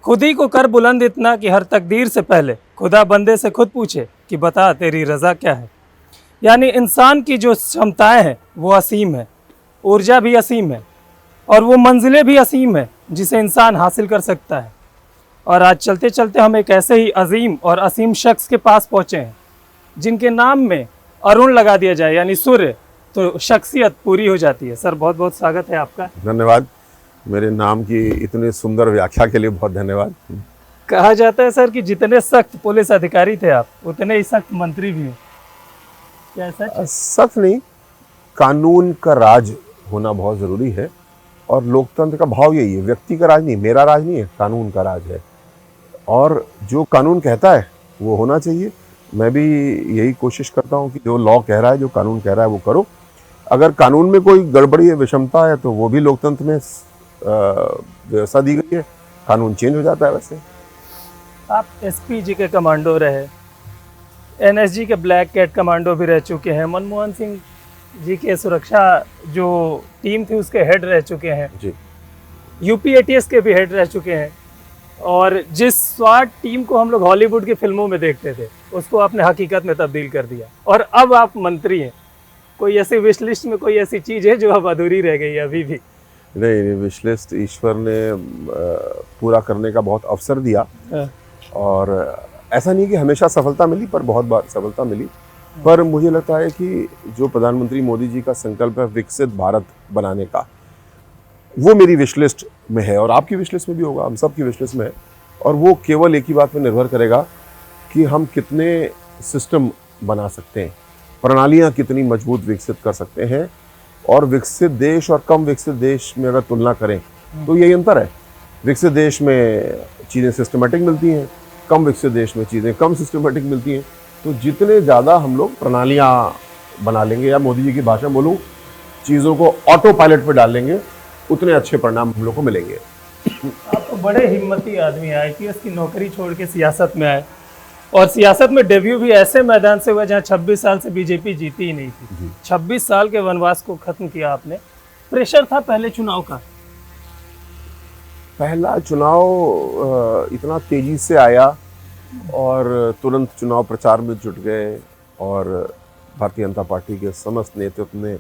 खुद ही को कर बुलंद इतना कि हर तकदीर से पहले खुदा बंदे से खुद पूछे कि बता तेरी रज़ा क्या है। यानी इंसान की जो क्षमताएं हैं वो असीम है, ऊर्जा भी असीम है और वो मंजिलें भी असीम है जिसे इंसान हासिल कर सकता है। और आज चलते चलते हम एक ऐसे ही अजीम और असीम शख्स के पास पहुँचे हैं जिनके नाम में अरुण लगा दिया जाए यानी सूर्य, तो शख्सियत पूरी हो जाती है। सर बहुत बहुत स्वागत है आपका। धन्यवाद, मेरे नाम की इतनी सुंदर व्याख्या के लिए बहुत धन्यवाद। कहा जाता है सर कि जितने सख्त पुलिस अधिकारी थे आप, उतने ही सख्त मंत्री भी हैं। क्या सच? सच नहीं, कानून का राज होना बहुत ज़रूरी है और लोकतंत्र का भाव यही है। व्यक्ति का राज नहीं, मेरा राज नहीं है, कानून का राज है और जो कानून कहता है वो होना चाहिए। मैं भी यही कोशिश करता हूँ कि जो लॉ कह रहा है, जो कानून कह रहा है वो करो। अगर कानून में कोई गड़बड़ी है, विषमता है तो वो भी लोकतंत्र में व्यवस्था दी गई है, कानून चेंज हो जाता है। वैसे आप एसपीजी के कमांडो रहे, एनएसजी के ब्लैक कैट कमांडो भी रह चुके हैं, मनमोहन सिंह जी के सुरक्षा जो टीम थी उसके हेड रह चुके हैं जी, यूपी एटीएस के भी हेड रह चुके हैं और जिस स्वाट टीम को हम लोग हॉलीवुड की फिल्मों में देखते थे उसको आपने हकीकत में तब्दील कर दिया और अब आप मंत्री हैं। कोई ऐसी विश लिस्ट में कोई ऐसी चीज़ है जो अब अधूरी रह गई है अभी भी? नहीं, विश लिस्ट ईश्वर ने पूरा करने का बहुत अवसर दिया और ऐसा नहीं कि हमेशा सफलता मिली, पर बहुत बार सफलता मिली। पर मुझे लगता है कि जो प्रधानमंत्री मोदी जी का संकल्प है विकसित भारत बनाने का, वो मेरी विश लिस्ट में है और आपकी विश लिस्ट में भी होगा, हम सब की विश लिस्ट में है। और वो केवल एक ही बात पर निर्भर करेगा कि हम कितने सिस्टम बना सकते हैं, प्रणालियाँ कितनी मजबूत विकसित कर सकते हैं। और विकसित देश और कम विकसित देश में अगर तुलना करें तो यही अंतर है। विकसित देश में चीज़ें सिस्टमेटिक मिलती हैं, कम विकसित देश में चीज़ें कम सिस्टमेटिक मिलती हैं। तो जितने ज़्यादा हम लोग प्रणालियाँ बना लेंगे, या मोदी जी की भाषा बोलूँ, चीज़ों को ऑटो पायलट पर डाल लेंगे, उतने अच्छे परिणाम हम लोग को मिलेंगे। आप तो बड़े हिम्मती आदमी हैं, आईपीएस की नौकरी छोड़ के सियासत में आए और सियासत में डेब्यू भी ऐसे मैदान से हुआ जहाँ 26 साल से बीजेपी जीती ही नहीं थी। 26 साल के वनवास को खत्म किया आपने। प्रेशर था पहले चुनाव का? पहला चुनाव इतना तेजी से आया और तुरंत चुनाव प्रचार में जुट गए और भारतीय जनता पार्टी के समस्त नेतृत्व ने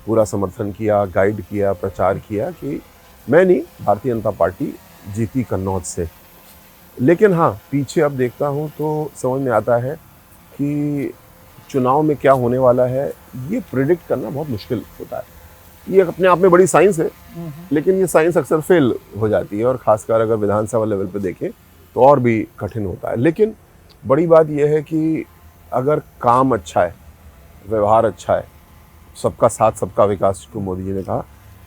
पूरा समर्थन किया, गाइड किया, प्रचार किया कि मैं नहीं, भारतीय जनता पार्टी जीती कन्नौज से। लेकिन हाँ, पीछे अब देखता हूँ तो समझ में आता है कि चुनाव में क्या होने वाला है ये प्रिडिक्ट करना बहुत मुश्किल होता है। ये अपने आप में बड़ी साइंस है, लेकिन ये साइंस अक्सर फेल हो जाती है और ख़ासकर अगर विधानसभा लेवल पे देखें तो और भी कठिन होता है। लेकिन बड़ी बात यह है कि अगर काम अच्छा है, व्यवहार अच्छा है, सबका साथ सबका विकास जो मोदी जी ने कहा,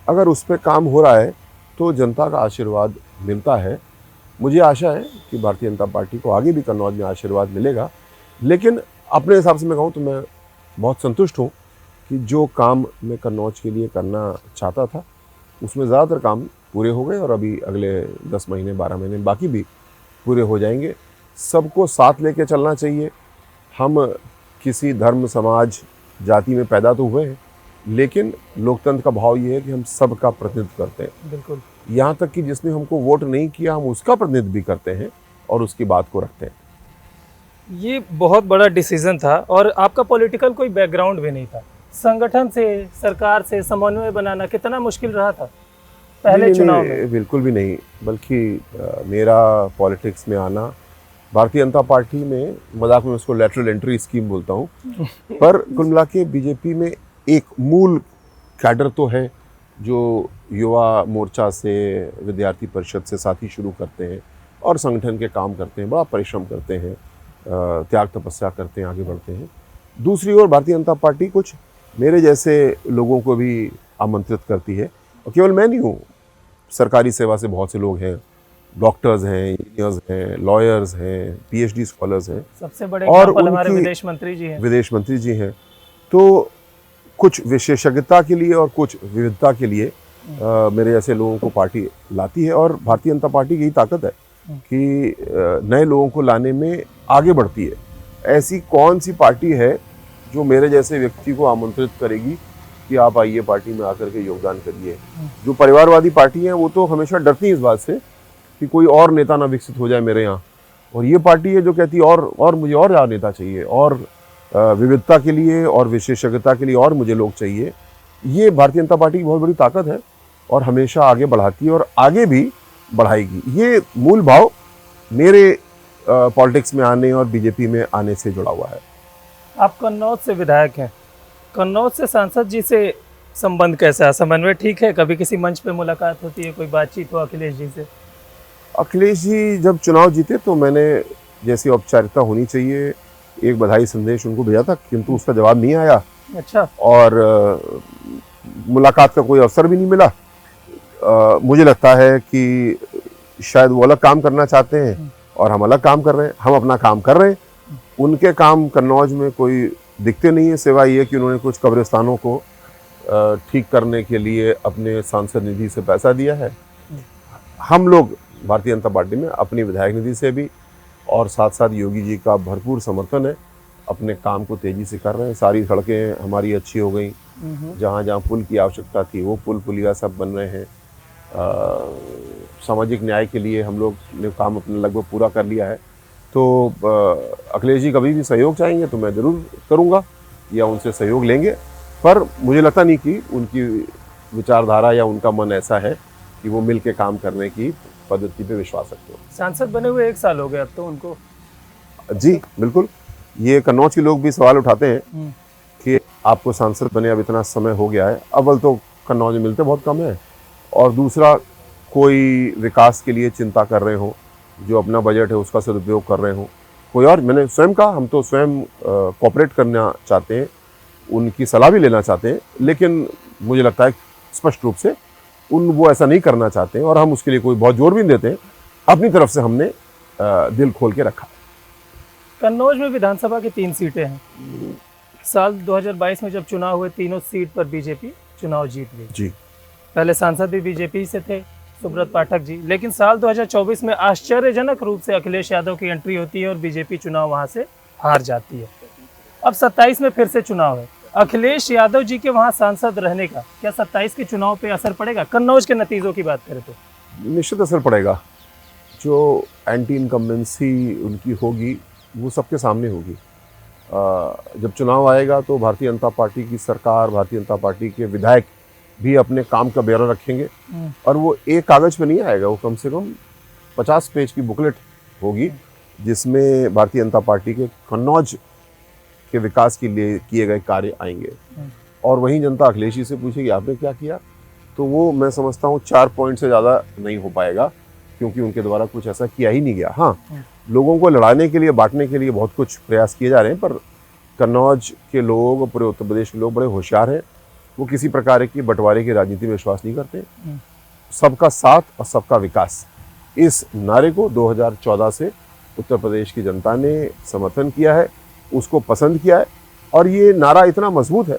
अगर उस पर काम हो रहा है तो जनता का आशीर्वाद मिलता है। मुझे आशा है कि भारतीय जनता पार्टी को आगे भी कन्नौज में आशीर्वाद मिलेगा। लेकिन अपने हिसाब से मैं कहूँ तो मैं बहुत संतुष्ट हूँ कि जो काम मैं कन्नौज के लिए करना चाहता था उसमें ज़्यादातर काम पूरे हो गए और अभी अगले 10 महीने 12 महीने बाकी भी पूरे हो जाएंगे। सबको साथ लेके चलना चाहिए। हम किसी धर्म, समाज, जाति में पैदा तो हुए हैं, लेकिन लोकतंत्र का भाव ये है कि हम सबका प्रतिनिधित्व करते हैं। बिल्कुल। यहाँ तक कि जिसने हमको वोट नहीं किया हम उसका प्रतिनिधित्व भी करते हैं और उसकी बात को रखते हैं। ये बहुत बड़ा डिसीजन था और आपका पॉलिटिकल कोई बैकग्राउंड भी नहीं था। संगठन से, सरकार से समन्वय बनाना कितना मुश्किल रहा था पहले चुनाव में? बिल्कुल भी नहीं, बल्कि मेरा पॉलिटिक्स में आना, भारतीय जनता पार्टी में, मजाक में उसको लेटरल एंट्री स्कीम बोलता हूँ, पर कुल मिला के बीजेपी में एक मूल कैडर तो है जो युवा मोर्चा से, विद्यार्थी परिषद से साथी शुरू करते हैं और संगठन के काम करते हैं, बड़ा परिश्रम करते हैं, त्याग तपस्या करते हैं, आगे बढ़ते हैं। दूसरी ओर भारतीय जनता पार्टी कुछ मेरे जैसे लोगों को भी आमंत्रित करती है और केवल मैं नहीं हूँ, सरकारी सेवा से बहुत से लोग हैं, डॉक्टर्स हैं, इंजीनियर्स हैं, लॉयर्स हैं, पीएचडी स्कॉलर्स हैं, सबसे बड़े और हमारे विदेश मंत्री जी हैं। तो कुछ विशेषज्ञता के लिए और कुछ विविधता के लिए मेरे जैसे लोगों को पार्टी लाती है और भारतीय जनता पार्टी की यही ताकत है कि नए लोगों को लाने में आगे बढ़ती है। ऐसी कौन सी पार्टी है जो मेरे जैसे व्यक्ति को आमंत्रित करेगी कि आप आइए पार्टी में आकर के योगदान करिए। जो परिवारवादी पार्टी हैं वो तो हमेशा डरती हैं इस बात से कि कोई और नेता ना विकसित हो जाए मेरे यहाँ। और ये पार्टी है जो कहती है और मुझे और ज़्यादा नेता चाहिए, और विविधता के लिए और विशेषज्ञता के लिए और मुझे लोग चाहिए। ये भारतीय जनता पार्टी की बहुत बड़ी ताकत है और हमेशा आगे बढ़ाती है और आगे भी बढ़ाएगी। ये मूल भाव मेरे पॉलिटिक्स में आने और बीजेपी में आने से जुड़ा हुआ है। आप कन्नौज से विधायक हैं, कन्नौज से सांसद जी से संबंध कैसा है? समन्वय ठीक है? कभी किसी मंच पे मुलाकात होती है, कोई बातचीत हो अखिलेश जी से? अखिलेश जी जब चुनाव जीते तो मैंने जैसी औपचारिकता होनी चाहिए एक बधाई संदेश उनको भेजा था, किंतु उसका जवाब नहीं आया। अच्छा। और मुलाकात का कोई अवसर भी नहीं मिला। मुझे लगता है कि शायद वो अलग काम करना चाहते हैं और हम अलग काम कर रहे हैं। हम अपना काम कर रहे हैं, उनके काम कन्नौज में कोई दिखते नहीं है, सिवाय ये कि उन्होंने कुछ कब्रिस्तानों को ठीक करने के लिए अपने सांसद निधि से पैसा दिया है। हम लोग भारतीय जनता पार्टी में अपनी विधायक निधि से भी और साथ साथ योगी जी का भरपूर समर्थन है, अपने काम को तेजी से कर रहे हैं। सारी सड़कें हमारी अच्छी हो गई, जहाँ जहाँ पुल की आवश्यकता थी वो पुलिया सब बन रहे हैं। सामाजिक न्याय के लिए हम लोग ने काम अपना लगभग पूरा कर लिया है। तो अखिलेश जी कभी भी सहयोग चाहेंगे तो मैं ज़रूर करूँगा या उनसे सहयोग लेंगे, पर मुझे लगता नहीं कि उनकी विचारधारा या उनका मन ऐसा है कि वो मिल के काम करने की पद्धति पे विश्वास रखते हो। सांसद बने हुए 1 साल हो गया अब तो उनको। जी बिल्कुल, ये कन्नौज के लोग भी सवाल उठाते हैं कि आपको सांसद बने अब इतना समय हो गया है। अव्वल तो कन्नौज में मिलते बहुत कम है, और दूसरा कोई विकास के लिए चिंता कर रहे हो, जो अपना बजट है उसका सदुपयोग कर रहे हो, कोई और। मैंने स्वयं कहा हम तो स्वयं कोऑपरेट करना चाहते हैं, उनकी सलाह भी लेना चाहते हैं, लेकिन मुझे लगता है स्पष्ट रूप से वो ऐसा नहीं करना चाहते हैं और हम उसके लिए कोई बहुत जोर भी नहीं देते हैं। अपनी तरफ से हमने दिल खोल के रखा। कन्नौज में विधानसभा की 3 सीटें हैं। साल 2022 में जब चुनाव हुए, तीनों सीट पर बीजेपी चुनाव जीत गई। जी, पहले सांसद भी बीजेपी से थे, सुब्रत पाठक जी, लेकिन साल 2024 में आश्चर्यजनक रूप से अखिलेश यादव की एंट्री होती है और बीजेपी चुनाव वहां से हार जाती है। अब 27 में फिर से चुनाव है। अखिलेश यादव जी के वहां सांसद रहने का क्या 27 के चुनाव पे असर पड़ेगा? कन्नौज के नतीजों की बात करें तो निश्चित असर पड़ेगा। जो एंटी इनकम्बेंसी उनकी होगी वो सबके सामने होगी। जब चुनाव आएगा तो भारतीय जनता पार्टी की सरकार, भारतीय जनता पार्टी के विधायक भी अपने काम का ब्यौरा रखेंगे, और वो एक कागज़ पे नहीं आएगा, वो कम से कम 50 पेज की बुकलेट होगी, जिसमें भारतीय जनता पार्टी के कन्नौज के विकास के लिए किए गए कार्य आएंगे। और वहीं जनता अखिलेश जी से पूछेगी आपने क्या किया, तो वो मैं समझता हूँ 4 पॉइंट से ज़्यादा नहीं हो पाएगा, क्योंकि उनके द्वारा कुछ ऐसा किया ही नहीं गया। हाँ, लोगों को लड़ाने के लिए, बांटने के लिए बहुत कुछ प्रयास किए जा रहे हैं, पर कन्नौज के लोग, पूरे उत्तर प्रदेश के लोग बड़े होशियार हैं। वो किसी प्रकार की बंटवारे की राजनीति में विश्वास नहीं करते। सबका साथ और सबका विकास, इस नारे को 2014 से उत्तर प्रदेश की जनता ने समर्थन किया है, उसको पसंद किया है, और ये नारा इतना मजबूत है,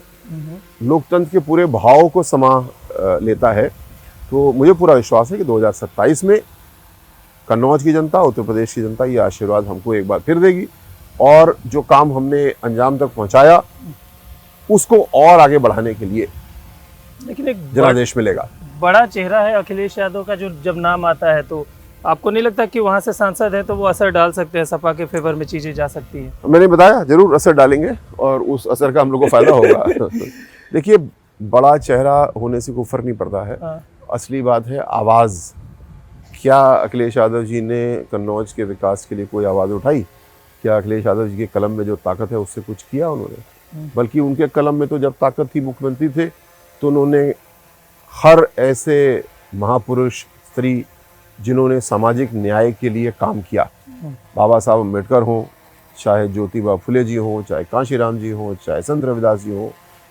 लोकतंत्र के पूरे भाव को समा लेता है। तो मुझे पूरा विश्वास है कि 2027 में कन्नौज की जनता, उत्तर प्रदेश की जनता ये आशीर्वाद हमको एक बार फिर देगी, और जो काम हमने अंजाम तक पहुंचाया उसको और आगे बढ़ाने के लिए लेकिन एक जनादेश मिलेगा। बड़ा चेहरा है अखिलेश यादव का, जो जब नाम आता है तो आपको नहीं लगता कि वहां से सांसद है तो वो असर डाल सकते हैं, सपा के फेवर में चीजें जा सकती हैं? मैंने बताया जरूर असर डालेंगे, और उस असर का हम लोग को फायदा होगा। देखिए, बड़ा चेहरा होने से कोई फर्क नहीं पड़ता है। असली बात है आवाज़। क्या अखिलेश यादव जी ने कन्नौज के विकास के लिए कोई आवाज़ उठाई? क्या अखिलेश यादव जी के कलम में जो ताकत है उससे कुछ किया उन्होंने? बल्कि उनके कलम में तो जब ताकत थी, मुख्यमंत्री थे, तो उन्होंने हर ऐसे महापुरुष, स्त्री जिन्होंने सामाजिक न्याय के लिए काम किया, बाबा साहब अम्बेडकर हों, चाहे ज्योतिबा फुले जी हों, चाहे कांशीराम जी हों, चाहे संत रविदास जी हों,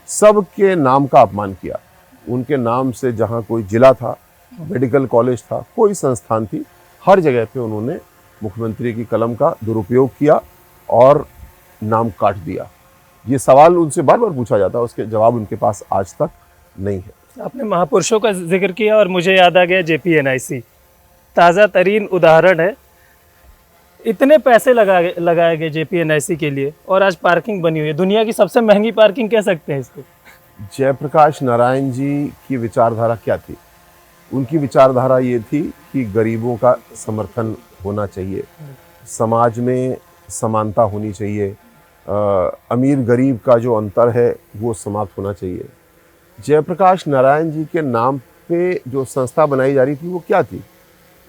सबके नाम का अपमान किया। उनके नाम से जहाँ कोई जिला था, मेडिकल कॉलेज था, कोई संस्थान थी, हर जगह पे उन्होंने मुख्यमंत्री की कलम का दुरुपयोग किया और नाम काट दिया। ये सवाल उनसे बार बार पूछा जाता है, उसके जवाब उनके पास आज तक नहीं है। आपने महापुरुषों का जिक्र किया और मुझे याद आ गया JPNIC, ताज़ा तरीन उदाहरण है। इतने पैसे लगाए गए JPNIC के लिए, और आज पार्किंग बनी हुई है, दुनिया की सबसे महंगी पार्किंग कह सकते हैं इसको। जयप्रकाश नारायण जी की विचारधारा क्या थी? उनकी विचारधारा ये थी कि गरीबों का समर्थन होना चाहिए, समाज में समानता होनी चाहिए, अमीर गरीब का जो अंतर है वो समाप्त होना चाहिए। जयप्रकाश नारायण जी के नाम पे जो संस्था बनाई जा रही थी वो क्या थी?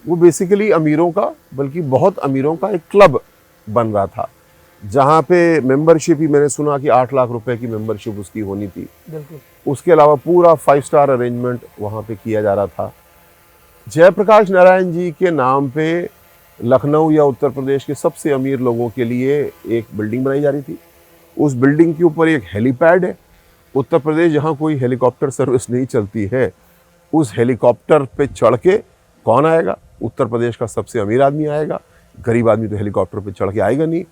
वो बेसिकली अमीरों का, बल्कि बहुत अमीरों का एक क्लब बन रहा था, जहाँ पे मेंबरशिप ही मैंने सुना कि 8 लाख रुपए की मेंबरशिप उसकी होनी थी। बिल्कुल। उसके अलावा पूरा 5 स्टार अरेंजमेंट वहाँ पे किया जा रहा था। जयप्रकाश नारायण जी के नाम पे लखनऊ या उत्तर प्रदेश के सबसे अमीर लोगों के लिए एक बिल्डिंग बनाई जा रही थी। उस बिल्डिंग के ऊपर एक हेलीपैड है। उत्तर प्रदेश जहाँ कोई हेलीकॉप्टर सर्विस नहीं चलती है, उस हेलीकॉप्टर पे चढ़ के कौन आएगा? उत्तर प्रदेश का सबसे अमीर आदमी आएगा। गरीब आदमी तो हेलीकॉप्टर पे चढ़ के आएगा नहीं।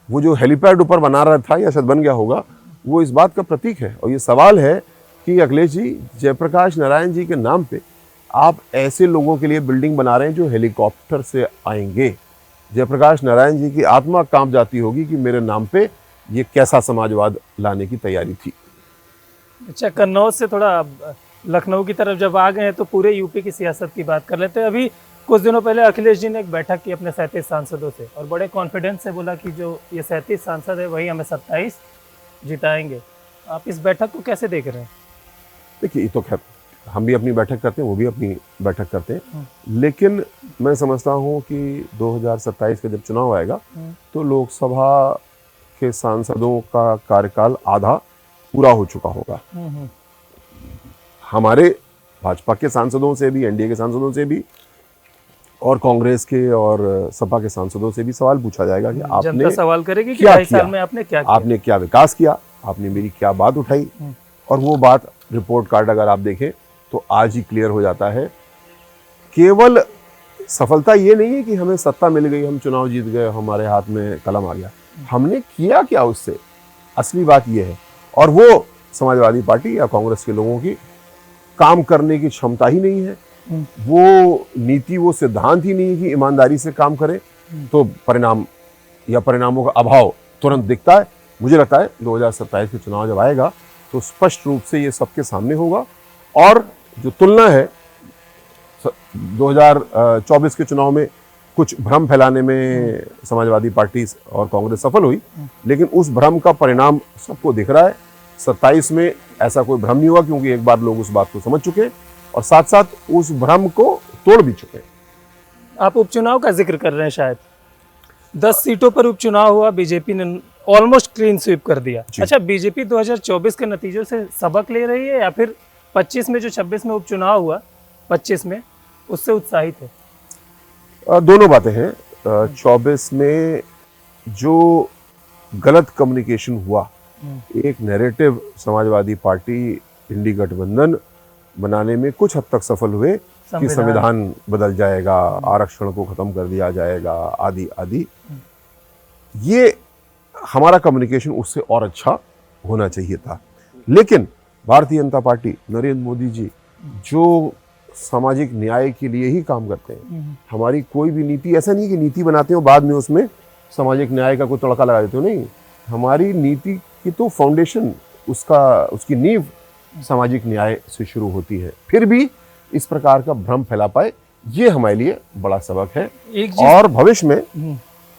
वो जो हेलीपैड ऊपर बना रहा था या शायद बन गया होगा, वो इस बात का प्रतीक है। और ये सवाल है कि अखिलेश जी, जयप्रकाश नारायण जी के नाम पे आप ऐसे लोगों के लिए बिल्डिंग बना रहे हैं जो हेलीकॉप्टर से आएंगे। जयप्रकाश नारायण जी की आत्मा कांप जाती होगी कि मेरे नाम पे ये कैसा समाजवाद लाने की तैयारी थी। अच्छा, कन्नौज से थोड़ा लखनऊ की तरफ जब आ गए हैं तो पूरे यूपी की सियासत की बात कर लेते हैं। अभी कुछ दिनों पहले अखिलेश जी ने एक बैठक की अपने 37 सांसदों से और बड़े कॉन्फिडेंस से बोला कि जो ये 37 सांसद है वही हमें 27 जिताएंगे। आप इस बैठक को कैसे देख रहे हैं? देखिए, ये तो खैर हम भी अपनी बैठक करते हैं, वो भी अपनी बैठक करते हैं, लेकिन मैं समझता हूँ कि 2027 का जब चुनाव आएगा तो लोकसभा के सांसदों का कार्यकाल आधा पूरा हो चुका होगा। हमारे भाजपा के सांसदों से भी, एनडीए के सांसदों से भी और कांग्रेस के और सपा के सांसदों से भी सवाल पूछा जाएगा कि आपने सवाल करेगी कि क्या 2.5 साल में आपने क्या किया? आपने क्या विकास किया, आपने मेरी क्या बात उठाई। और वो बात रिपोर्ट कार्ड अगर आप देखें तो आज ही क्लियर हो जाता है। केवल सफलता ये नहीं है कि हमें सत्ता मिल गई, हम चुनाव जीत गए, हमारे हाथ में कलम आ गया, हमने किया क्या उससे, असली बात ये है। और वो समाजवादी पार्टी या कांग्रेस के लोगों की काम करने की क्षमता ही नहीं है, वो नीति, वो सिद्धांत ही नहीं है कि ईमानदारी से काम करें, तो परिणाम या परिणामों का अभाव तुरंत दिखता है। मुझे लगता है 2027 के चुनाव जब आएगा तो स्पष्ट रूप से ये सबके सामने होगा। और जो तुलना है 2024 के चुनाव में, कुछ भ्रम फैलाने में समाजवादी पार्टी और कांग्रेस सफल हुई, लेकिन उस भ्रम का परिणाम सबको दिख रहा है। 27 में ऐसा कोई भ्रम नहीं हुआ, क्योंकि एक बार लोग उस बात को समझ चुके और साथ साथ उस भ्रम को तोड़ भी चुके। आप उपचुनाव का जिक्र कर रहे हैं, शायद 10 सीटों पर उपचुनाव हुआ, बीजेपी ने ऑलमोस्ट क्लीन स्वीप कर दिया। अच्छा, बीजेपी 2024 के नतीजों से सबक ले रही है या फिर 25 में जो 26 में उपचुनाव हुआ 25 में उससे उत्साहित है? दोनों बातें हैं। 24 में जो गलत कम्युनिकेशन हुआ, एक नैरेटिव समाजवादी पार्टी इंडी गठबंधन बनाने में कुछ हद तक सफल हुए कि संविधान बदल जाएगा, आरक्षण को खत्म कर दिया जाएगा, आदि आदि। ये हमारा कम्युनिकेशन उससे और अच्छा होना चाहिए था। लेकिन भारतीय जनता पार्टी, नरेंद्र मोदी जी जो सामाजिक न्याय के लिए ही काम करते हैं, हमारी कोई भी नीति, ऐसा नहीं कि नीति बनाते हो बाद में उसमें सामाजिक न्याय का कोई तड़का लगा देते हो, नहीं। हमारी नीति की तो फाउंडेशन, उसकी नींव सामाजिक न्याय से शुरू होती है। फिर भी इस प्रकार का भ्रम फैला पाए, ये हमारे लिए बड़ा सबक है। और भविष्य में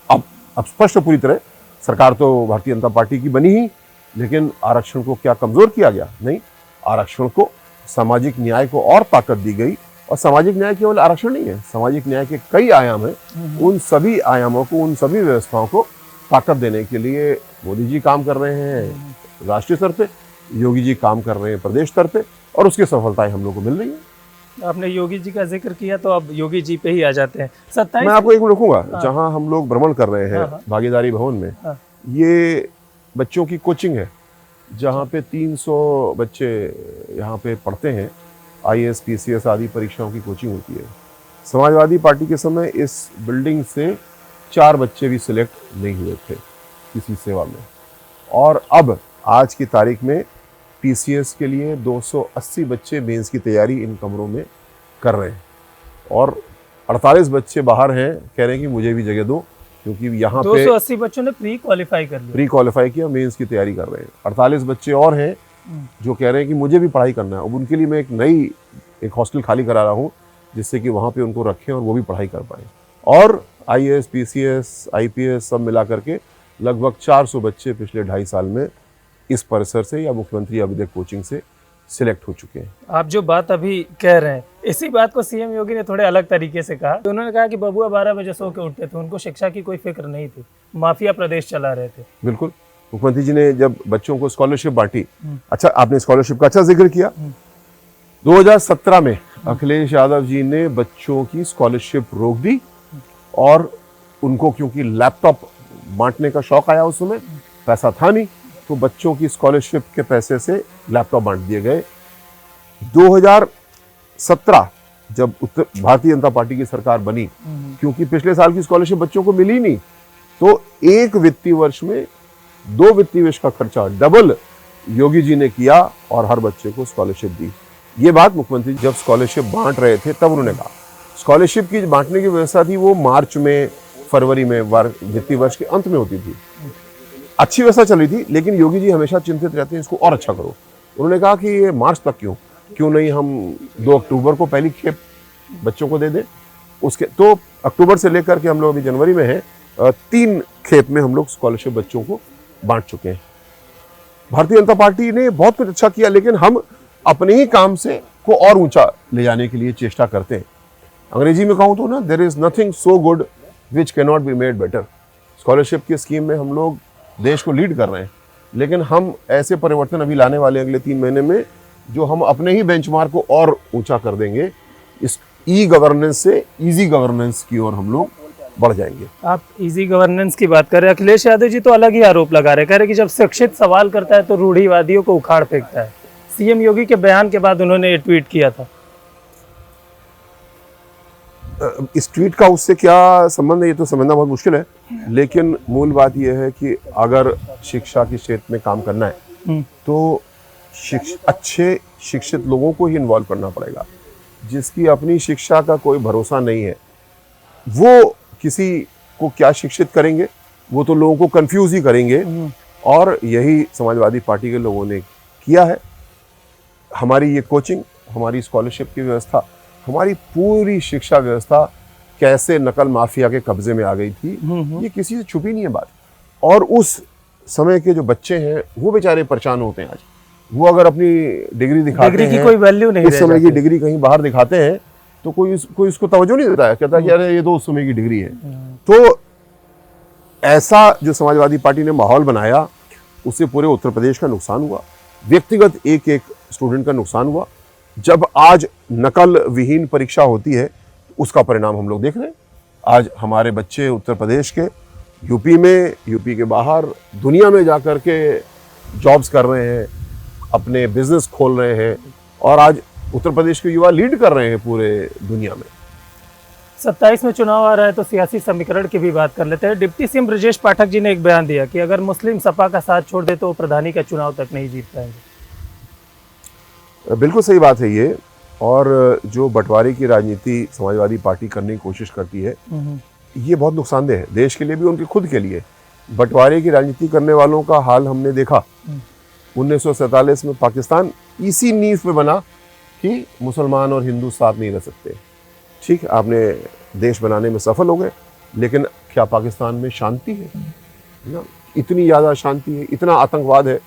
अब स्पष्ट पूरी तरह सरकार तो भारतीय जनता पार्टी की बनी ही, लेकिन आरक्षण को क्या कमजोर किया गया? नहीं, आरक्षण को, सामाजिक न्याय को और ताकत दी गई। और सामाजिक न्याय केवल आरक्षण नहीं है, सामाजिक न्याय के कई आयाम हैं। उन सभी आयामों को, उन सभी व्यवस्थाओं को ताकत देने के लिए मोदी जी काम कर रहे हैं राष्ट्रीय स्तर पे, योगी जी काम कर रहे हैं प्रदेश स्तर पे, और उसकी सफलताएं हम लोग को मिल रही है। आपने योगी जी का जिक्र किया तो अब योगी जी पे ही आ जाते हैं। 27 मैं आपको एक मिनट रखूंगा। जहां हम लोग भ्रमण कर रहे हैं भागीदारी भवन में, ये बच्चों की कोचिंग है, जहां पे 300 बच्चे यहाँ पे पढ़ते हैं। IAS, PCS आदि परीक्षाओं की कोचिंग होती है। समाजवादी पार्टी के समय इस बिल्डिंग से 4 बच्चे भी सिलेक्ट नहीं हुए थे किसी सेवा में, और अब आज की तारीख में PCS के लिए 280 बच्चे मेंस की तैयारी इन कमरों में कर रहे हैं, और 48 बच्चे बाहर हैं, कह रहे हैं कि मुझे भी जगह दो, क्योंकि यहाँ पे 280 बच्चों ने प्री क्वालिफाई किया, मेंस की तैयारी कर रहे हैं। 48 बच्चे और हैं जो कह रहे हैं कि मुझे भी पढ़ाई करना है। अब उनके लिए मैं एक नई एक हॉस्टल खाली करा रहा हूँ जिससे कि वहाँ पे उनको रखें और वो भी पढ़ाई कर पाएँ। और IAS, PCS, IPS सब मिला करके लगभग 400 बच्चे पिछले 2.5 साल में इस परिसर से या मुख्यमंत्री अभिदय कोचिंग से सिलेक्ट हो चुके हैं। आप जो बात अभी कह रहे हैं, इसी बात को सीएम योगी ने थोड़े अलग तरीके से कहा। उन्होंने कहा कि बबुआ 12 बजे सो के उठते थे, उनको शिक्षा की कोई फिक्र नहीं थी, माफिया प्रदेश चला रहे थे। बिल्कुल, मुख्यमंत्री जी ने जब बच्चों को स्कॉलरशिप बांटी, अच्छा आपने स्कॉलरशिप का अच्छा जिक्र किया, 2017 में अखिलेश यादव जी ने बच्चों की स्कॉलरशिप रोक दी और उनको क्योंकि लैपटॉप बांटने का शौक आया, उस समय पैसा था नहीं, तो बच्चों की स्कॉलरशिप के पैसे से लैपटॉप बांट दिए गए। 2017 जब भारतीय जनता पार्टी की सरकार बनी, क्योंकि पिछले साल की स्कॉलरशिप बच्चों को मिली नहीं, तो एक वित्तीय वर्ष में 2 वित्तीय वर्ष का खर्चा डबल योगी जी ने किया और हर बच्चे को स्कॉलरशिप दी। ये बात मुख्यमंत्री जब स्कॉलरशिप बांट रहे थे तब उन्होंने कहा। स्कॉलरशिप की बांटने की व्यवस्था थी वो मार्च में, फरवरी में, वित्तीय वर्ष के अंत में होती थी। अच्छी व्यवस्था चल रही थी, लेकिन योगी जी हमेशा चिंतित रहते हैं इसको और अच्छा करो। उन्होंने कहा कि ये मार्च तक क्यों नहीं हम 2 अक्टूबर को पहली खेप बच्चों को दे दें। उसके तो अक्टूबर से लेकर के हम लोग अभी जनवरी में हैं, 3 खेप में हम लोग स्कॉलरशिप बच्चों को बांट चुके हैं। भारतीय जनता पार्टी ने बहुत कुछ अच्छा किया, लेकिन हम अपने ही काम से को और ऊंचा ले जाने के लिए चेष्टा करते हैं। अंग्रेजी में कहूँ तो ना, there is nothing so good which can not be made better. Scholarship की स्कीम में हम लोग देश को लीड कर रहे हैं, लेकिन हम ऐसे परिवर्तन अभी लाने वाले अगले 3 महीने में जो हम अपने ही बेंचमार्क को और ऊंचा कर देंगे। इस ई गवर्नेंस से इजी गवर्नेंस की ओर हम लोग बढ़ जाएंगे। आप इजी गवर्नेंस की बात कर रहे हैं, अखिलेश यादव जी तो अलग ही आरोप लगा रहे, कह रहे कि जब शिक्षित सवाल करता है तो रूढ़िवादियों को उखाड़ फेंकता है। सीएम योगी के बयान के बाद उन्होंने ये ट्वीट किया था। इस ट्वीट का उससे क्या संबंध है ये तो समझना बहुत मुश्किल है, लेकिन मूल बात यह है कि अगर शिक्षा के क्षेत्र में काम करना है तो अच्छे शिक्षित लोगों को ही इन्वॉल्व करना पड़ेगा। जिसकी अपनी शिक्षा का कोई भरोसा नहीं है, वो किसी को क्या शिक्षित करेंगे, वो तो लोगों को कंफ्यूज ही करेंगे। और यही समाजवादी पार्टी के लोगों ने किया है। हमारी ये कोचिंग, हमारी स्कॉलरशिप की व्यवस्था, हमारी पूरी शिक्षा व्यवस्था कैसे नकल माफिया के कब्जे में आ गई थी, ये किसी से छुपी नहीं है बात। और उस समय के जो बच्चे हैं वो बेचारे परेशान होते हैं आज। वो अगर अपनी डिग्री दिखाते हैं, डिग्री की कोई वैल्यू नहीं, उस समय की डिग्री कहीं बाहर दिखाते हैं तो कोई उसको तवज्जो नहीं देता है, कहता है कि अरे ये तो उस समय की डिग्री है। तो ऐसा जो समाजवादी पार्टी ने माहौल बनाया, उससे पूरे उत्तर प्रदेश का नुकसान हुआ, व्यक्तिगत एक स्टूडेंट का नुकसान हुआ। जब आज नकल विहीन परीक्षा होती है, उसका परिणाम हम लोग देख रहे हैं। आज हमारे बच्चे उत्तर प्रदेश के यूपी में, यूपी के बाहर, दुनिया में जाकर के जॉब्स कर रहे हैं, अपने बिजनेस खोल रहे हैं, और आज उत्तर प्रदेश के युवा लीड कर रहे हैं पूरे दुनिया में। 27 में चुनाव आ रहा है तो सियासी समीकरण की भी बात कर लेते हैं। डिप्टी सीएम ब्रजेश पाठक जी ने एक बयान दिया कि अगर मुस्लिम सपा का साथ छोड़ दे तो वो प्रधानी का चुनाव तक नहीं जीत पाएंगे। बिल्कुल सही बात है ये। और जो बंटवारे की राजनीति समाजवादी पार्टी करने की कोशिश करती है, ये बहुत नुकसानदेह है देश के लिए भी, उनके खुद के लिए। बंटवारे की राजनीति करने वालों का हाल हमने देखा। 1947 में पाकिस्तान इसी नींव पे बना कि मुसलमान और हिंदू साथ नहीं रह सकते। ठीक, आपने देश बनाने में सफल हो गए, लेकिन क्या पाकिस्तान में शांति है ना? इतनी ज़्यादा शांति है, इतना आतंकवाद है,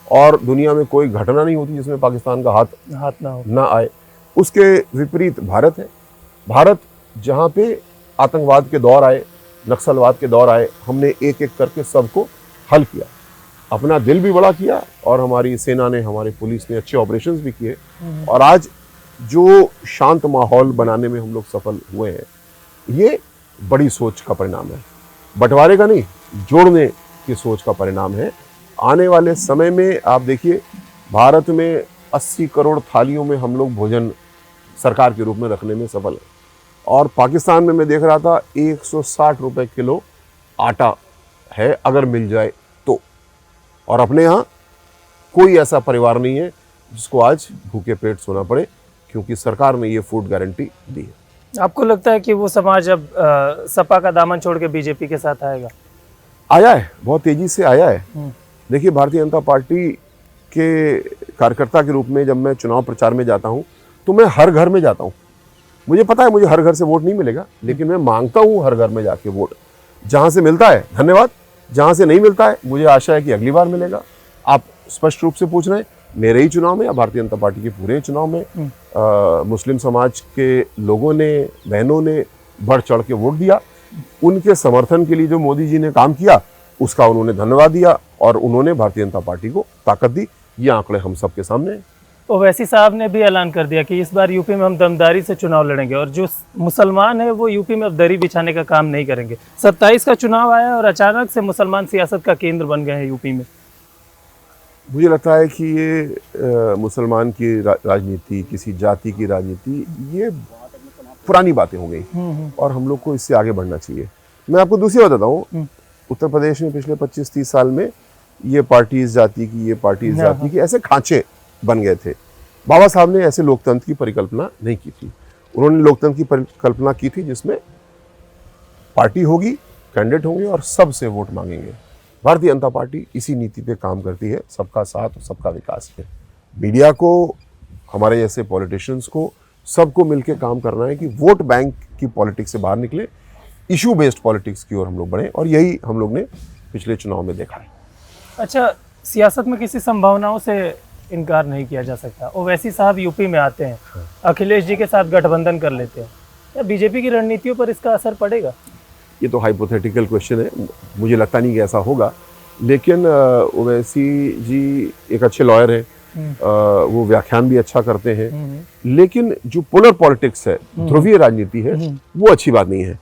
और दुनिया में कोई घटना नहीं होती जिसमें पाकिस्तान का हाथ ना आए। उसके विपरीत भारत है। भारत जहाँ पे आतंकवाद के दौर आए, नक्सलवाद के दौर आए, हमने एक एक करके सबको हल किया, अपना दिल भी बड़ा किया, और हमारी सेना ने, हमारी पुलिस ने अच्छे ऑपरेशंस भी किए, और आज जो शांत माहौल बनाने में हम लोग सफल हुए हैं, ये बड़ी सोच का परिणाम है। बंटवारे का नहीं, जोड़ने की सोच का परिणाम है। आने वाले समय में आप देखिए, भारत में 80 करोड़ थालियों में हम लोग भोजन सरकार के रूप में रखने में सफल है, और पाकिस्तान में मैं देख रहा था 160 रुपए किलो आटा है अगर मिल जाए तो। और अपने यहाँ कोई ऐसा परिवार नहीं है जिसको आज भूखे पेट सोना पड़े, क्योंकि सरकार ने ये फूड गारंटी दी है। आपको लगता है कि वो समाज अब सपा का दामन छोड़ के बीजेपी के साथ आएगा? आया है, बहुत तेजी से आया है। देखिए, भारतीय जनता पार्टी के कार्यकर्ता के रूप में जब मैं चुनाव प्रचार में जाता हूँ तो मैं हर घर में जाता हूँ। मुझे पता है मुझे हर घर से वोट नहीं मिलेगा, लेकिन मैं मांगता हूँ हर घर में जाके वोट। जहाँ से मिलता है धन्यवाद, जहाँ से नहीं मिलता है मुझे आशा है कि अगली बार मिलेगा। आप स्पष्ट रूप से पूछ रहे हैं, मेरे ही चुनाव में या भारतीय जनता पार्टी के पूरे चुनाव में मुस्लिम समाज के लोगों ने, बहनों ने बढ़ चढ़ के वोट दिया। उनके समर्थन के लिए जो मोदी जी ने काम किया उसका उन्होंने धन्यवाद दिया और उन्होंने भारतीय जनता पार्टी को ताकत दी। ये आंकड़े हम सबके सामने हैं। ओवैसी साहब ने भी ऐलान कर दिया कि इस बार यूपी में हम दमदारी से चुनाव लड़ेंगे और जो मुसलमान है वो यूपी में अब दरी बिछाने का काम नहीं करेंगे। 27 का चुनाव आया और अचानक से मुसलमान सियासत का केंद्र बन गए हैं यूपी में। मुझे लगता है कि ये मुसलमान की राजनीति, किसी जाति की राजनीति, ये पुरानी बातें हो गई और हम लोग को इससे आगे बढ़ना चाहिए। मैं आपको दूसरी बात बताता हूँ, उत्तर प्रदेश में पिछले 25-30 साल में ये पार्टी इस जाति की, ये पार्टी इस जाति की, ऐसे खांचे बन गए थे। बाबा साहब ने ऐसे लोकतंत्र की परिकल्पना नहीं की थी। उन्होंने लोकतंत्र की परिकल्पना की थी जिसमें पार्टी होगी, कैंडिडेट होंगे और सबसे वोट मांगेंगे। भारतीय जनता पार्टी इसी नीति पे काम करती है, सबका साथ और सबका विकास पे। मीडिया को, हमारे जैसे पॉलिटिशियंस को, सबको मिलकर काम करना है कि वोट बैंक की पॉलिटिक्स से बाहर निकले, इशू बेस्ड पॉलिटिक्स की ओर हम लोग बढ़े और यही हम लोग ने पिछले चुनाव में देखा है। अच्छा, सियासत में किसी संभावनाओं से इनकार नहीं किया जा सकता। ओवैसी साहब यूपी में आते हैं, अखिलेश जी के साथ गठबंधन कर लेते हैं, क्या बीजेपी की रणनीतियों पर इसका असर पड़ेगा? ये तो हाइपोथेटिकल क्वेश्चन है, मुझे लगता नहीं कि ऐसा होगा, लेकिन ओवैसी जी एक अच्छे लॉयर हैं, वो व्याख्यान भी अच्छा करते हैं, लेकिन जो पोलर पॉलिटिक्स है, ध्रुवीय राजनीति है, वो अच्छी बात नहीं है।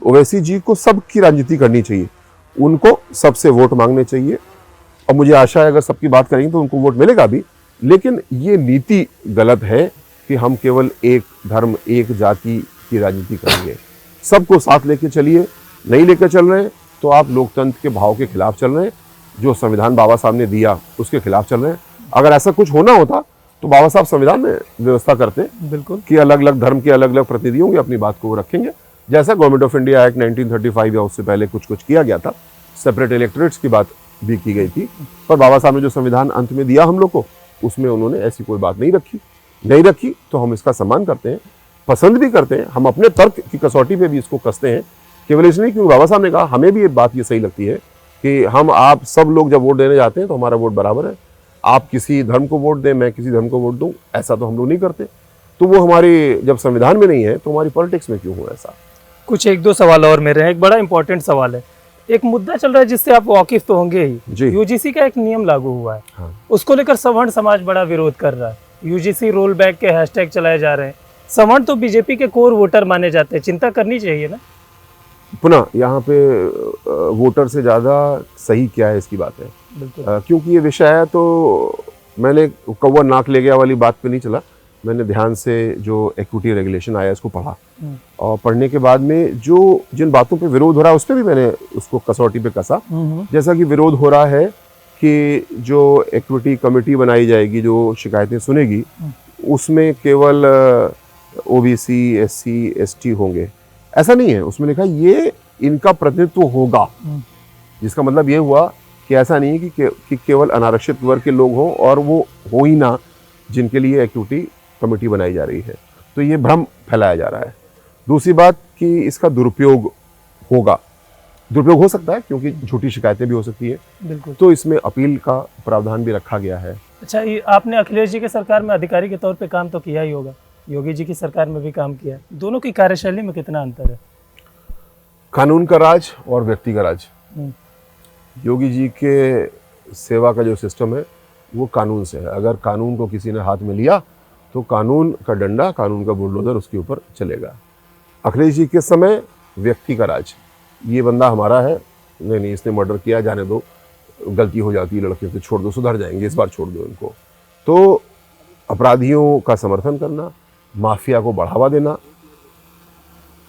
ओवैसी जी को सबकी राजनीति करनी चाहिए, उनको सबसे वोट मांगने चाहिए और मुझे आशा है अगर सबकी बात करेंगे तो उनको वोट मिलेगा भी। लेकिन ये नीति गलत है कि हम केवल एक धर्म, एक जाति की राजनीति करेंगे। सबको साथ लेके चलिए, नहीं लेकर चल रहे हैं तो आप लोकतंत्र के भाव के खिलाफ चल रहे हैं, जो संविधान बाबा साहब ने दिया उसके खिलाफ चल रहे हैं। अगर ऐसा कुछ होना होता तो बाबा साहब संविधान में व्यवस्था करते बिल्कुल कि अलग अलग धर्म के अलग अलग प्रतिनिधि होंगे, अपनी बात को वो रखेंगे। जैसा गवर्नमेंट ऑफ इंडिया एक्ट 1935 या उससे पहले कुछ किया गया था, सेपरेट इलेक्टोरेट्स की बात भी की गई थी, पर बाबा साहब ने जो संविधान अंत में दिया हम लोग को, उसमें उन्होंने ऐसी कोई बात नहीं रखी तो हम इसका सम्मान करते हैं, पसंद भी करते हैं। हम अपने तर्क की कसौटी पे भी इसको कसते हैं, केवल इसलिए क्योंकि बाबा साहब ने कहा। हमें भी ये बात ये सही लगती है कि हम आप सब लोग जब वोट देने जाते हैं तो हमारा वोट बराबर है। आप किसी धर्म को वोट दें, मैं किसी धर्म को वोट दूं, ऐसा तो हम लोग नहीं करते। तो वो हमारी जब संविधान में नहीं है तो हमारी पॉलिटिक्स में क्यों हो ऐसा? कुछ एक दो सवाल और मेरे हैं। एक बड़ा इंपॉर्टेंट सवाल है, एक मुद्दा चल रहा है जिससे आप वाकिफ तो होंगे ही। यूजीसी का एक नियम लागू हुआ है, हाँ। उसको लेकर सवर्ण समाज बड़ा विरोध कर रहा है। यूजीसी रोल बैक के हैशटैग चलाए जा रहे हैं। सवर्ण तो बीजेपी के कोर वोटर माने जाते हैं, चिंता करनी चाहिए ना? पुनः यहाँ पे वोटर से ज़्यादा सही क्या है इसकी बात है, क्योंकि ये विषय है। तो मैंने कौवा नाक ले गया वाली बात पे नहीं चला, मैंने ध्यान से जो इक्विटी रेगुलेशन आया इसको पढ़ा और पढ़ने के बाद में जो जिन बातों पे विरोध हो रहा है उस पर भी मैंने उसको कसौटी पे कसा। जैसा कि विरोध हो रहा है कि जो इक्विटी कमेटी बनाई जाएगी, जो शिकायतें सुनेगी, उसमें केवल ओबीसी, एससी, एसटी होंगे, ऐसा नहीं है। उसमें लिखा ये इनका प्रतिनिधित्व होगा, जिसका मतलब ये हुआ कि ऐसा नहीं है कि केवल अनारक्षित वर्ग के लोग हों और वो हो ही ना जिनके लिए इक्विटी कमेटी बनाई जा रही है। तो ये भ्रम फैलाया जा रहा है। दूसरी बात कि इसका दुरुपयोग होगा, दुरुपयोग हो सकता है क्योंकि झूठी शिकायतें भी हो सकती है, बिल्कुल। तो इसमें अपील का प्रावधान भी रखा गया है। अच्छा, ये आपने अखिलेश जी के सरकार में अधिकारी के तौर पे काम तो किया ही होगा, योगी जी की सरकार में भी काम किया है, दोनों की कार्यशैली में कितना अंतर है? कानून का राज और व्यक्ति का राज। योगी जी के सेवा का जो सिस्टम है वो कानून से है। अगर कानून को किसी ने हाथ में लिया तो कानून का डंडा, कानून का बुलडोजर उसके ऊपर चलेगा। अखिलेश जी के समय व्यक्ति का राज, ये बंदा हमारा है, नहीं इसने मर्डर किया, जाने दो, गलती हो जाती है लड़के से, छोड़ दो, सुधर जाएंगे, इस बार छोड़ दो इनको। तो अपराधियों का समर्थन करना, माफिया को बढ़ावा देना,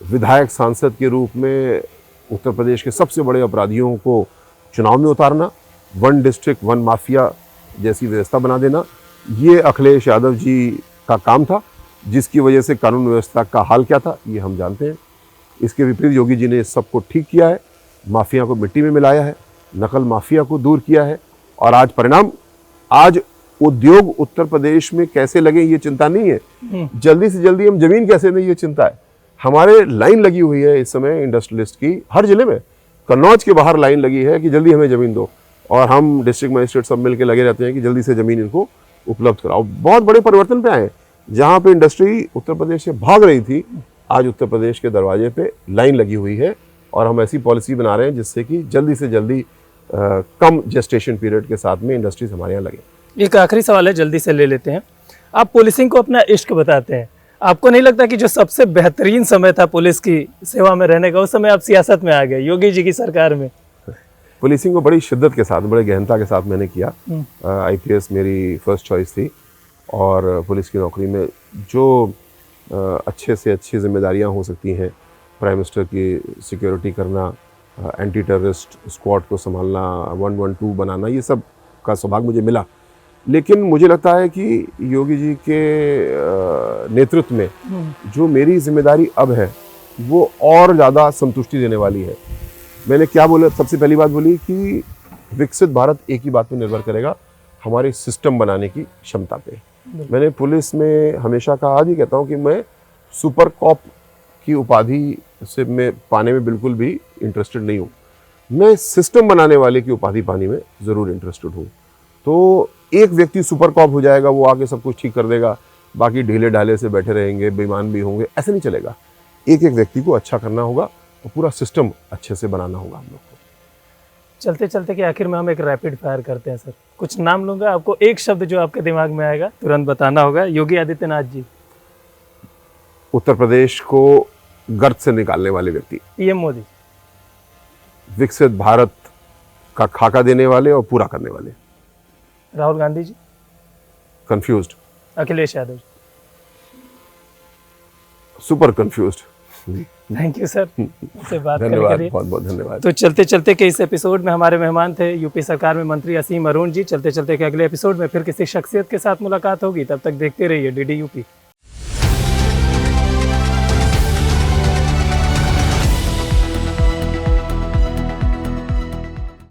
विधायक सांसद के रूप में उत्तर प्रदेश के सबसे बड़े अपराधियों को चुनाव में उतारना, वन डिस्ट्रिक्ट वन माफिया जैसी व्यवस्था बना देना, ये अखिलेश यादव जी का काम था, जिसकी वजह से कानून व्यवस्था का हाल क्या था ये हम जानते हैं। इसके विपरीत योगी जी ने सबको ठीक किया है, माफिया को मिट्टी में मिलाया है, नकल माफिया को दूर किया है और आज परिणाम, आज उद्योग उत्तर प्रदेश में कैसे लगे ये चिंता नहीं है, जल्दी से जल्दी हम जमीन कैसे दें ये चिंता है। हमारे लाइन लगी हुई है इस समय इंडस्ट्रियलिस्ट की, हर जिले में, कन्नौज के बाहर लाइन लगी है कि जल्दी हमें ज़मीन दो, और हम डिस्ट्रिक्ट मजिस्ट्रेट सब मिलकर लगे रहते हैं कि जल्दी से ज़मीन इनको उपलब्ध कराओ। बहुत बड़े परिवर्तन पे आए हैं। जहाँ पे इंडस्ट्री उत्तर प्रदेश से भाग रही थी, आज उत्तर प्रदेश के दरवाजे पे लाइन लगी हुई है, और हम ऐसी पॉलिसी बना रहे हैं जिससे कि जल्दी से जल्दी कम जेस्टेशन पीरियड के साथ में इंडस्ट्रीज हमारे यहाँ लगे। एक आखिरी सवाल है, जल्दी से ले लेते हैं। आप पुलिसिंग को अपना इश्क बताते हैं, आपको नहीं लगता कि जो सबसे बेहतरीन समय था पुलिस की सेवा में रहने का, उस समय आप सियासत में आ गए योगी जी की सरकार में? पुलिसिंग को बड़ी शिद्दत के साथ, बड़े गहनता के साथ मैंने किया। IPS मेरी फर्स्ट चॉइस थी, और पुलिस की नौकरी में जो अच्छे से अच्छी जिम्मेदारियां हो सकती हैं, प्राइम मिनिस्टर की सिक्योरिटी करना, एंटी टेररिस्ट स्क्वाड को संभालना, 112 बनाना, ये सब का सौभाग्य मुझे मिला। लेकिन मुझे लगता है कि योगी जी के नेतृत्व में जो मेरी जिम्मेदारी अब है वो और ज़्यादा संतुष्टि देने वाली है। मैंने क्या बोला, सबसे पहली बात बोली कि विकसित भारत एक ही बात पर निर्भर करेगा, हमारे सिस्टम बनाने की क्षमता पे। मैंने पुलिस में हमेशा कहा, आज ही कहता हूँ कि मैं सुपर कॉप की उपाधि से मैं पाने में बिल्कुल भी इंटरेस्टेड नहीं हूँ। मैं सिस्टम बनाने वाले की उपाधि पाने में ज़रूर इंटरेस्टेड हूँ। तो एक व्यक्ति सुपर कॉप हो जाएगा, वो आके सब कुछ ठीक कर देगा, बाकी ढीले ढाले से बैठे रहेंगे, बेईमान भी होंगे, ऐसे नहीं चलेगा। एक एक व्यक्ति को अच्छा करना होगा और पूरा सिस्टम अच्छे से बनाना होगा हम लोग को। चलते चलते के आखिर में हम एक रैपिड फायर करते हैं सर। कुछ नाम लूंगा, आपको एक शब्द जो आपके दिमाग में आएगा तुरंत बताना होगा। योगी आदित्यनाथ जी। उत्तर प्रदेश को गर्त से निकालने वाले व्यक्ति। PM मोदी। विकसित भारत का खाका देने वाले और पूरा करने वाले। Rahul Gandhi ji. Confused. Akhilesh Yadav ji. Super confused. Thank you sir, से बात करने के धन्यवाद, लिए। बहुत बहुत धन्यवाद। तो चलते चलते के इस एपिसोड में हमारे मेहमान थे यूपी सरकार में मंत्री असीम अरुण जी। चलते चलते के अगले एपिसोड में फिर किसी शख्सियत के साथ मुलाकात होगी, तब तक देखते रहिए DD UP।